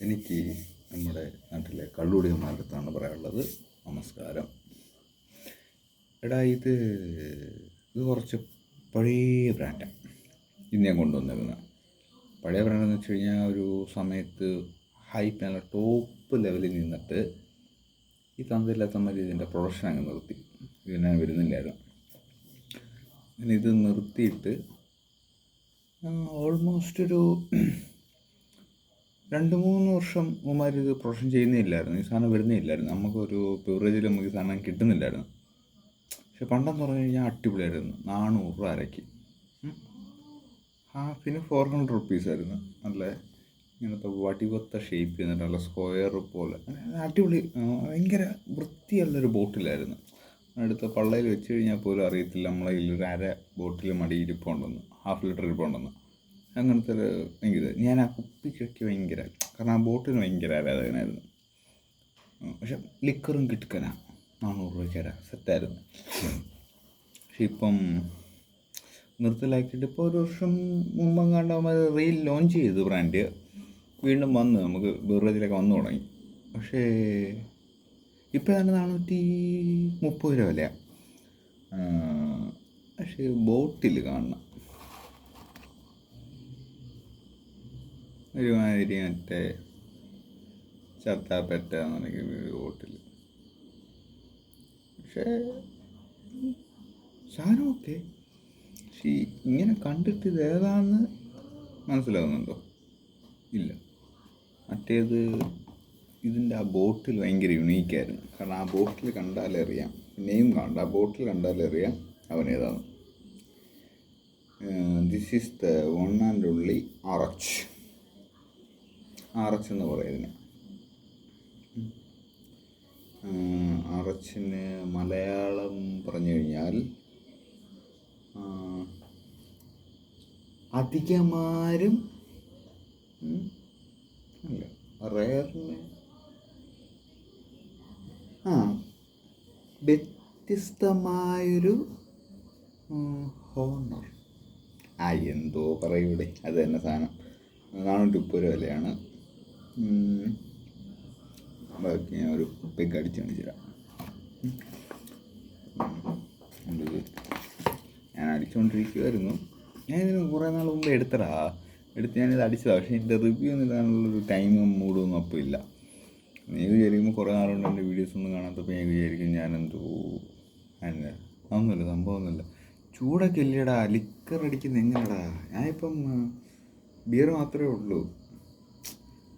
എനിക്ക് നമ്മുടെ നാട്ടിലെ കള്ളുടിയന്മാരുടെ അടുത്താണ് പറയാനുള്ളത്. നമസ്കാരം. എടാ, ഇത് കുറച്ച് പഴയ ബ്രാൻഡാണ് ഇന്ന് ഞാൻ കൊണ്ടുവന്നിരുന്നത്. പഴയ ബ്രാൻഡെന്ന് വെച്ച് കഴിഞ്ഞാൽ ഒരു സമയത്ത് ഹൈപ്പ് നല്ല ടോപ്പ് ലെവലിൽ നിന്നിട്ട് ഈ തന്നില്ലാത്തമാർ ഇതിൻ്റെ പ്രൊഡക്ഷൻ അങ്ങ് നിർത്തി. ഇതിനെ വരുന്നില്ലായിരുന്നു. അങ്ങനെ ഇത് നിർത്തിയിട്ട് ഓൾമോസ്റ്റ് ഒരു 2-3 വർഷം ഉമ്മാർ ഇത് പ്രൊഡക്ഷൻ ചെയ്യുന്നില്ലായിരുന്നു. ഈ സാധനം വരുന്നില്ലായിരുന്നു. നമുക്കൊരു ബിവറേജിൽ നമുക്ക് ഈ സാധനം കിട്ടുന്നില്ലായിരുന്നു. പക്ഷെ പണ്ടെന്ന് പറഞ്ഞു കഴിഞ്ഞാൽ അടിപൊളിയായിരുന്നു. 400 രൂപ അരയ്ക്ക്. ഹാഫിന് 400 റുപ്പീസായിരുന്നു. നല്ല ഇങ്ങനത്തെ വടിവത്ത ഷേപ്പ് ചെയ്തിട്ട് നല്ല സ്ക്വയർ പോലെ അടിപൊളി, ഭയങ്കര വൃത്തിയുള്ളൊരു ബോട്ടിലായിരുന്നു. അടുത്ത പള്ളയിൽ വെച്ച് കഴിഞ്ഞാൽ പോലും അറിയത്തില്ല നമ്മളെ കയ്യിൽ ഒരു ബോട്ടിൽ മടിയിരിപ്പുണ്ടെന്ന്, ഹാഫ് ലിറ്റർ ഇരിപ്പുണ്ടെന്ന്. അങ്ങനത്തെ ഒരു ഭയങ്കര, ഞാൻ ആ കുപ്പിക്കൊക്കെ ഭയങ്കര, കാരണം ആ ബോട്ടിന് ഭയങ്കര ആരാധകനായിരുന്നു. പക്ഷെ ലിക്കറും കിട്ടുക്കനാ 400 രൂപയ്ക്ക് സെറ്റായിരുന്നു. പക്ഷെ ഇപ്പം നിർത്തലാക്കിയിട്ട് ഇപ്പോൾ 1 വർഷം മുമ്പെങ്ങാണ്ട് നമ്മൾ ലോഞ്ച് ചെയ്തു ബ്രാൻഡ്. വീണ്ടും വന്ന് നമുക്ക് ബിവറേജിലൊക്കെ വന്നു തുടങ്ങി. പക്ഷേ ഇപ്പോൾ തന്നെ 430 രൂപ വിലയാണ്. പക്ഷേ ബോട്ടിൽ കാണണം ഒരുമാതിരി മറ്റേ ചത്താപ്പറ്റ എന്നുണ്ടെങ്കിൽ ബോട്ടിൽ. പക്ഷേ സാധനമൊക്കെ, പക്ഷേ ഇങ്ങനെ കണ്ടിട്ട് ഇത് ഏതാണെന്ന് മനസ്സിലാകുന്നുണ്ടോ? ഇല്ല. മറ്റേത് ഇതിൻ്റെ ആ ബോട്ടിൽ ഭയങ്കര യുണീക്കായിരുന്നു. കാരണം ആ ബോട്ടിൽ കണ്ടാലറിയാം, നെയിം കണ്ട ആ ബോട്ടിൽ കണ്ടാലറിയാം അവനേതാണ്. This is the one and only RH എന്ന് പറയുന്നതിന്. RHന് മലയാളം പറഞ്ഞു കഴിഞ്ഞാൽ അധികമാരും അല്ല, റെയറിന് വ്യത്യസ്തമായൊരു ഹോണർ. എന്തോ പറയൂടെ, അത് തന്നെ സാധനം. 430 രൂപ വിലയാണ്. ബാക്കി ഞാൻ ഒരു പെഗ് അടിച്ച് കാണിച്ചുതരാം. ഞാൻ അടിച്ചുകൊണ്ടിരിക്കുമായിരുന്നു. ഞാനിതിന് കുറേ നാൾ മുമ്പ് എടുത്ത് ഞാനിത് അടിച്ചതാണ്. പക്ഷേ ഇതിൻ്റെ റിവ്യൂ ഒന്നും ഇടാനുള്ളൊരു ടൈമും മൂഡൊന്നും അപ്പോൾ ഇല്ല. നീ വിചാരിക്കുമ്പോൾ കുറേ നാളുകൊണ്ട് എൻ്റെ വീഡിയോസൊന്നും കാണാത്തപ്പോൾ ഞാൻ വിചാരിക്കും ഞാനെന്തോ അതൊന്നുമില്ല, സംഭവമൊന്നുമില്ല. ചൂടൊക്കെ ഇല്ലടാ, ലിക്കർ അടിക്കുന്ന എങ്ങനെയാടാ? ഞാനിപ്പം ബിയർ മാത്രമേ ഉള്ളൂ.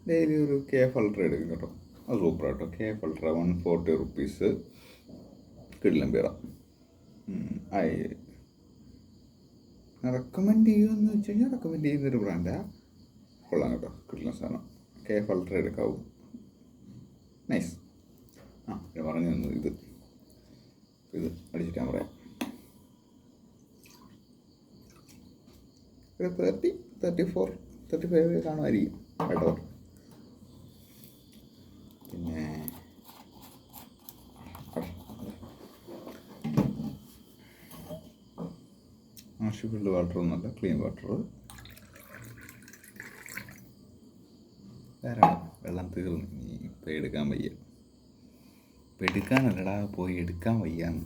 ഡെയിലി ഒരു KF Ultra എടുക്കും കേട്ടോ. അത് സൂപ്പറാട്ടോ. KF Ultra 140 റുപ്പീസ് കിടിലൻ ബിയറ. റെക്കമെൻഡ് ചെയ്യുമെന്ന് വെച്ച് കഴിഞ്ഞാൽ റെക്കമെൻഡ് ചെയ്യുന്നൊരു ബ്രാൻഡാണ്. കൊള്ളാം കേട്ടോ, കിടിലൻ സാധനം. KF Ultra എടുക്കാവും. നൈസ്. ഞാൻ പറഞ്ഞു തന്നു. ഇത് അടിച്ചിട്ട് ഞാൻ പറയാം. ഒരു 30, 34, 35 കാണുമായിരിക്കും കേട്ടോ. പിന്നെ ആർട്ടിഫിഷ്യൽ വാട്ടർ ഒന്നുമല്ല, ക്ലീൻ വാട്ടർ. ധാരാളം വെള്ളം തീർന്നു. ഇനി ഇപ്പം എടുക്കാൻ വയ്യ. ഇപ്പം എടുക്കാനല്ലടാ, പോയി എടുക്കാൻ വയ്യാന്ന്.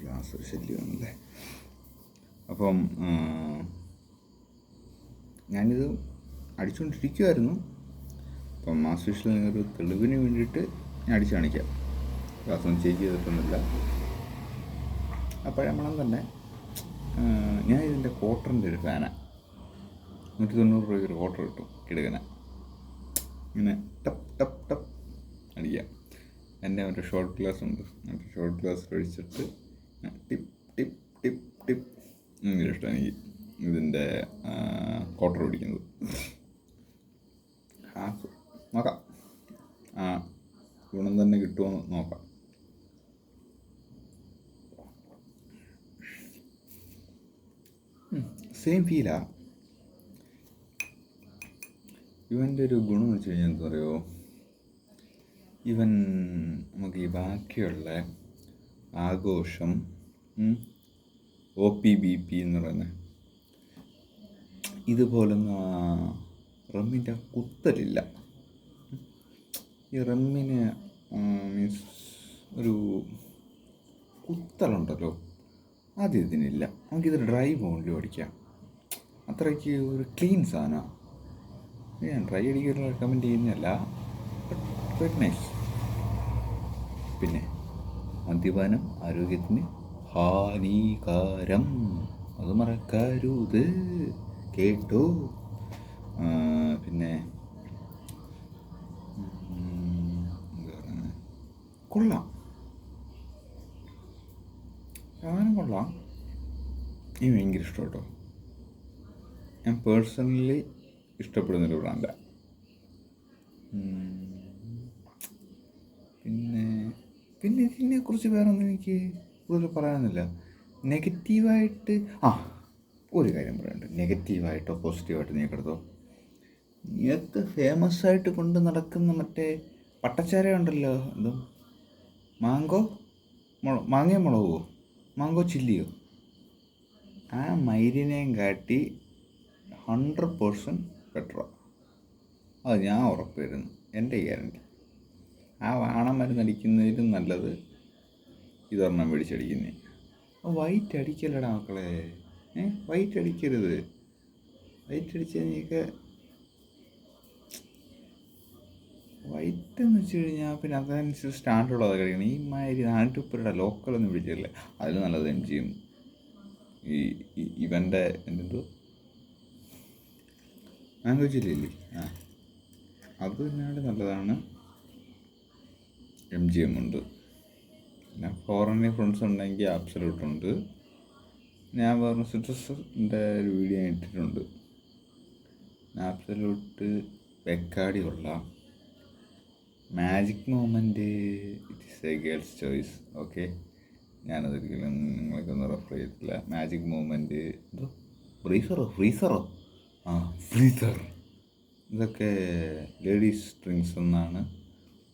ഗ്ലാസ് ശല്യമാണല്ലേ. അപ്പം ഞാനിത് അടിച്ചുകൊണ്ടിരിക്കുമായിരുന്നു. അപ്പം ആസ് ഒരു തെളിവിന് വേണ്ടിയിട്ട് ഞാൻ അടിച്ച് കാണിക്കാം. ഗ്ലാസ്സൊന്നും ചേഞ്ച് ചെയ്തിട്ടൊന്നുമില്ല. അപ്പോഴമ്മളം തന്നെ ഞാൻ ഇതിൻ്റെ ക്വാർട്ടറിൻ്റെ ഒരു ഫാനാണ്. 190 രൂപയ്ക്ക് ഒരു ക്വാർട്ടർ കിട്ടും കിടുകന. ഇങ്ങനെ ടപ്പ് ടപ്പ് ടപ്പ് അടിക്കാം. എൻ്റെ മറ്റേ ഷോർട്ട് ഗ്ലാസ് ഉണ്ട്. മറ്റേ ഷോർട്ട് ഗ്ലാസ് ഒഴിച്ചിട്ട് ടിപ്പ് ടിപ്പ് ടിപ്പ് ടിപ്പ്. ഭയങ്കര ഇഷ്ടമാണ് എനിക്ക് ഇതിൻ്റെ ക്വാർട്ടർ പിടിക്കുന്നത്. ഹാഫ് നോക്കാം, ഗുണം തന്നെ കിട്ടുമോ നോക്കാം. സെയിം ഫീലാ. ഇവൻ്റെ ഒരു ഗുണം എന്ന് വെച്ച് കഴിഞ്ഞാൽ എന്താ പറയുമോ, ഇവൻ നമുക്ക് ഈ ബാക്കിയുള്ള ആഘോഷം OPBP എന്ന് പറയുന്നത് ഇതുപോലൊന്നും റമ്മിൻ്റെ കുത്തലില്ല. ഈ റമ്മിന് മീൻസ് ഒരു കുത്തലുണ്ടല്ലോ, അത് ഇതിനില്ല. നമുക്കിത് ഡ്രൈ ബോണ്ടിൽ അടിക്കാം. അത്രയ്ക്ക് ഒരു ക്ലീൻ സാധനമാണ്. ഞാൻ ഡ്രൈ അടിക്കാൻ റെക്കമെൻഡ് ചെയ്യുന്നതല്ല, ബട്ട് നൈസ്. പിന്നെ മദ്യപാനം ആരോഗ്യത്തിന് ഹാനികരം, അത് മറക്കരുത് കേട്ടോ. പിന്നെ എന്താ പറയുന്നത്, കൊള്ളാം, സാധനം കൊള്ളാം. എനിക്ക് ഭയങ്കര ഇഷ്ടം കേട്ടോ. ഞാൻ പേഴ്സണലി ഇഷ്ടപ്പെടുന്നൊരു ബ്രാൻഡാണ്. പിന്നെ ഇതിനെക്കുറിച്ച് വേറെ ഒന്നും എനിക്ക് കൂടുതൽ പറയാനൊന്നുമില്ല. നെഗറ്റീവായിട്ട് ഒരു കാര്യം പറയാനുണ്ട്. നെഗറ്റീവായിട്ടോ പോസിറ്റീവായിട്ടോ നീക്കെടുത്തോ, നീക്ക് ഫേമസ് ആയിട്ട് കൊണ്ട് നടക്കുന്ന മറ്റേ പട്ടച്ചാര ഉണ്ടല്ലോ, എന്തോ മാങ്ങയോ മുളകോ, മാങ്കോ ചില്ലിയോ, ആ മൈരിനെയും കാട്ടി 100% ബെറ്ററാണ്. അത് ഞാൻ ഉറപ്പ് തരുന്നു, എൻ്റെ ഗ്യാരണ്ടി. ആ വാണം മരുന്നടിക്കുന്നതിലും നല്ലത് ഇതൊരെണ്ണം മേടിച്ചടിക്കുന്നേ. വൈറ്റ് അടിക്കല്ലടാ മക്കളെ, വൈറ്റ് അടിക്കരുത്. വൈറ്റ് അടിച്ചാൽ നീക്ക് വൈറ്റ് എന്ന് വെച്ച് കഴിഞ്ഞാൽ പിന്നെ അതനുസരിച്ച് സ്റ്റാൻഡേർഡ് കഴിക്കണം. ഈ മാതിരി നാട്ടുപ്പരുടെ ലോക്കലൊന്നും പിടിച്ചില്ല. അതിൽ നല്ലത് MGM, ഇവൻ്റെ എന്തോ മാങ്കോ ചില്ലില്ലേ, അത് തന്നെയാണ് നല്ലതാണ്. MGM ഉണ്ട്. പിന്നെ ഫോറിന് ഫ്രണ്ട്സ് ഉണ്ടെങ്കിൽ ആബ്സല്യൂട്ട് ഉണ്ട്. ഞാൻ പറഞ്ഞ സിട്രസിൻ്റെ ഒരു വീഡിയോ ഇട്ടിട്ടുണ്ട്. ആബ്സല്യൂട്ട് ബെക്കാടി കൊള്ളാം. Magic moment it is a girls choice. Okay, ഞാനതൊരിക്കലും നിങ്ങൾക്കൊന്നും റെഫർ ചെയ്തിട്ടില്ല. മാജിക് മൊമെൻറ്റ് എന്തോ ഫ്രീസർ, ഇതൊക്കെ ലേഡീസ് ഡ്രിങ്ക്സ് എന്നാണ്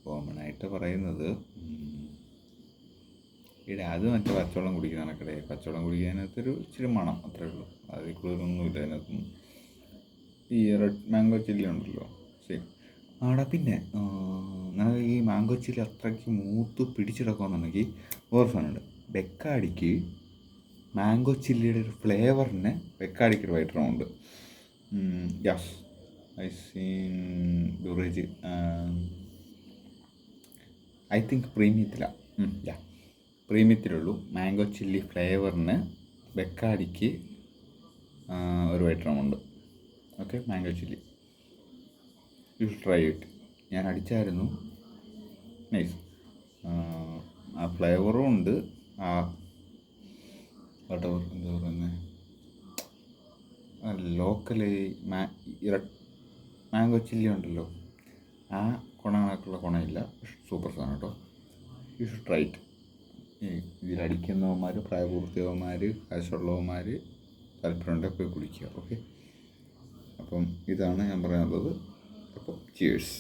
കോമൺ ആയിട്ട് പറയുന്നത്. അത് മറ്റേ പച്ചവെള്ളം കുടിക്കുന്ന കണക്കടെ, പച്ചവെള്ളം കുടിക്കാനകത്തൊരു ഇച്ചിരി മണം, അത്രേ ഉള്ളൂ. അതിൽ കൂടുതലൊന്നുമില്ല അതിനകത്തൊന്നും. ഈ റെഡ് മാംഗോ ചില്ലി ഉണ്ടല്ലോ, ശരി പിന്നെ നമുക്ക് ഈ മാംഗോ ചില്ലി അത്രയ്ക്ക് മൂത്ത് പിടിച്ചെടുക്കുകയെന്നുണ്ടെങ്കിൽ വേറെ സാധനമുണ്ട്. ബെക്കാടിക്ക് മാംഗോ ചില്ലിയുടെ ഒരു ഫ്ലേവറിന് ബെക്കാടിക്കൊരു white round. Yes, I seen beverage, I think പ്രീമിയത്തിലുള്ളൂ മാംഗോ ചില്ലി ഫ്ലേവറിന് ബെക്കാടിക്ക് ഒരു white round. Okay, mango chilli you should try it. ഞാൻ അടിച്ചായിരുന്നു, നൈസ്. ആ ഫ്ലേവറും ഉണ്ട്, ആ വട്ടവർ എന്താ പറയുന്നത്, ലോക്കല് മാംഗോ ചില്ലി ഉണ്ടല്ലോ, ആ കണക്കുള്ള ഗുണമില്ല. സൂപ്പർ സാധനം കേട്ടോ, യു ഷുഡ് ട്രൈ ഇറ്റ്. ഇതിലടിക്കുന്നവന്മാർ, പ്രായപൂർത്തിയവന്മാർ, കാശുള്ളവന്മാർ, താല്പര്യമുണ്ടെങ്കിൽ പോയി കുടിക്കുക. ഓക്കെ, അപ്പം ഇതാണ് ഞാൻ പറയാനുള്ളത്. അപ്പോൾ ചിയേഴ്സ്.